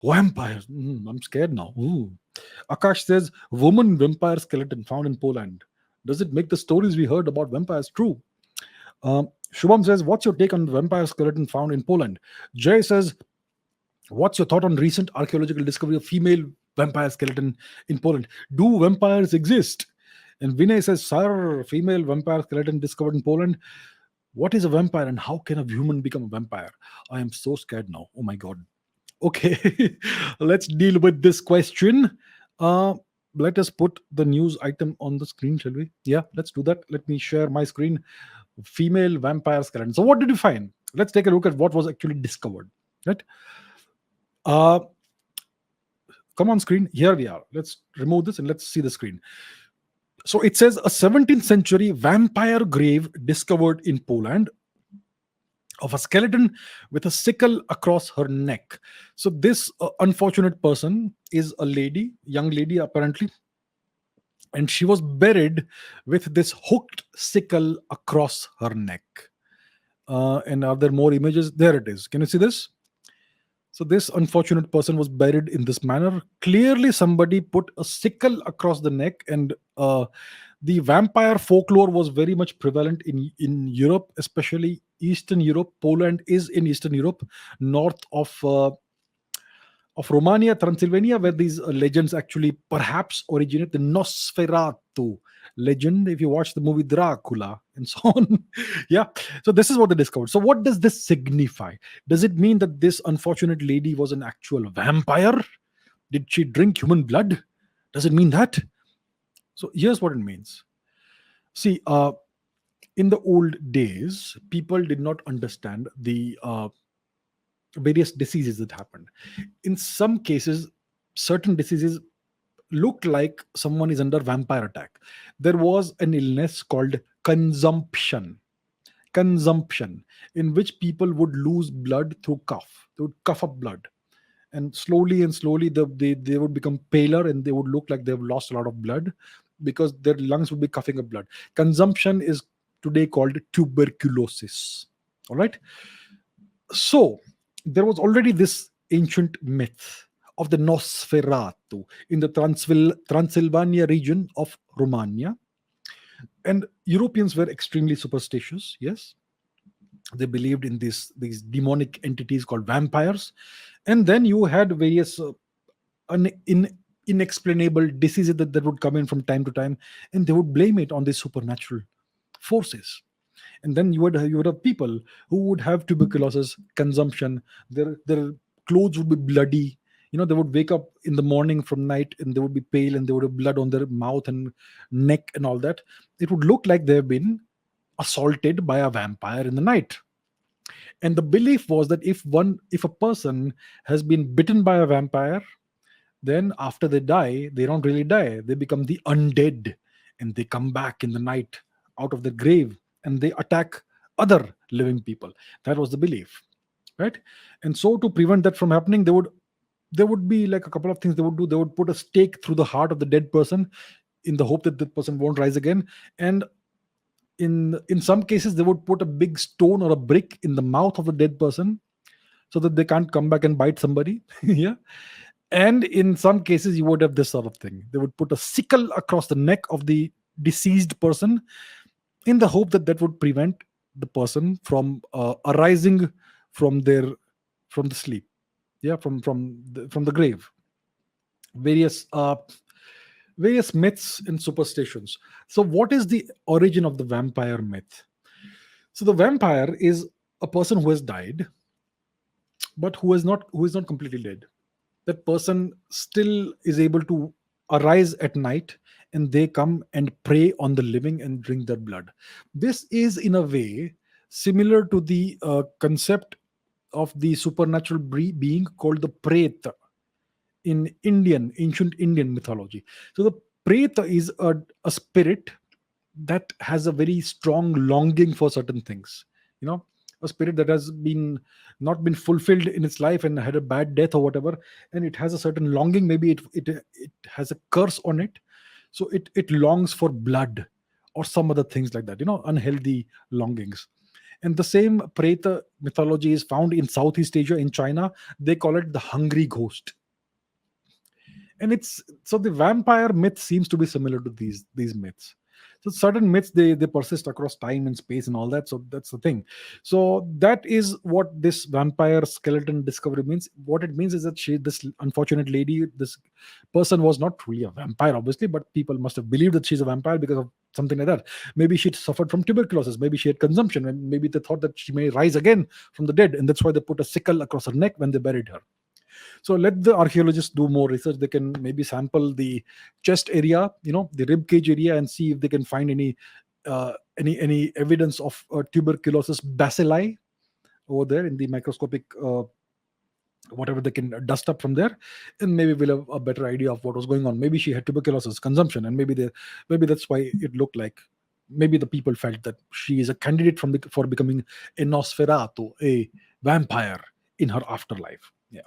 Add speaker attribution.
Speaker 1: Vampires. I'm scared now. Ooh. Akash says, woman vampire skeleton found in Poland. Does it make the stories we heard about vampires true? Shubham says, what's your take on the vampire skeleton found in Poland? Jay says, what's your thought on recent archaeological discovery of female vampire skeleton in Poland? Do vampires exist? And Vinay says, sir, female vampire skeleton discovered in Poland. What is a vampire and how can a human become a vampire? I am so scared now. Oh my God. Okay, let's deal with this question. Uh, Let us put the news item on the screen, shall we? Yeah, let's do that. Let me share my screen. Female vampire skeleton. So, what did you find? Let's take a look at what was actually discovered. Right? Uh, Come on screen. Here we are. Let's remove this and let's see the screen. So it says a 17th century vampire grave discovered in Poland of a skeleton with a sickle across her neck. So this unfortunate person is a lady, young lady apparently, and she was buried with this hooked sickle across her neck. And are there more images? There it is. Can you see this? So this unfortunate person was buried in this manner. Clearly, somebody put a sickle across the neck, and the vampire folklore was very much prevalent in Europe, especially Eastern Europe. Poland is in Eastern Europe, north of Romania, Transylvania, where these legends actually perhaps originate. The Nosferatu legend, if you watch the movie Dracula and so on. Yeah. So this is what they discovered. So what does this signify? Does it mean that this unfortunate lady was an actual vampire? Did she drink human blood? Does it mean that? So here's what it means. See, in the old days, people did not understand the various diseases that happened. In some cases, certain diseases looked like someone is under vampire attack. There was an illness called consumption, in which people would lose blood through cough. They would cough up blood, and slowly they would become paler and they would look like they've lost a lot of blood because their lungs would be coughing up blood. Consumption is today called tuberculosis. All right. So there was already this ancient myth of the Nosferatu in the Transylvania region of Romania. And Europeans were extremely superstitious, yes. They believed in these demonic entities called vampires. And then you had various inexplainable diseases that would come in from time to time, and they would blame it on these supernatural forces. And then you would have people who would have tuberculosis, consumption. Their clothes would be bloody. They would wake up in the morning from night and they would be pale and they would have blood on their mouth and neck and all that. It would look like they've been assaulted by a vampire in the night. And the belief was that if a person has been bitten by a vampire, then after they die, they don't really die. They become the undead, and they come back in the night out of the grave and they attack other living people. That was the belief, right? And so to prevent that from happening, there would be like a couple of things they would do. They would put a stake through the heart of the dead person in the hope that the person won't rise again. And in some cases, they would put a big stone or a brick in the mouth of the dead person so that they can't come back and bite somebody. Yeah. And in some cases, you would have this sort of thing. They would put a sickle across the neck of the deceased person in the hope that that would prevent the person from arising from the sleep. Yeah, from the grave. Various various myths and superstitions. So what is the origin of the vampire myth? So the vampire is a person who has died, but who is not completely dead. That person still is able to arise at night, and they come and prey on the living and drink their blood. This is in a way similar to the concept of the supernatural being called the preta in ancient Indian mythology. So the preta is a spirit that has a very strong longing for certain things. You know, a spirit that has been not been fulfilled in its life and had a bad death or whatever, and it has a certain longing. Maybe it has a curse on it, so it longs for blood or some other things like that. Unhealthy longings. And the same Preta mythology is found in Southeast Asia, in China. They call it the hungry ghost. And it's so the vampire myth seems to be similar to these myths. So certain myths, they persist across time and space and all that. So that's the thing. So that is what this vampire skeleton discovery means. What it means is that this unfortunate lady, this person was not truly a vampire, obviously, but people must have believed that she's a vampire because of something like that. Maybe she suffered from tuberculosis, maybe she had consumption, and maybe they thought that she may rise again from the dead, and that's why they put a sickle across her neck when they buried her. So let the archaeologists do more research. They can maybe sample the chest area, the rib cage area, and see if they can find any evidence of tuberculosis bacilli over there in the microscopic whatever they can dust up from there, and maybe we'll have a better idea of what was going on. Maybe she had tuberculosis consumption, and maybe that's why it looked like. Maybe the people felt that she is a candidate for becoming a Nosferatu, a vampire in her afterlife. Yeah.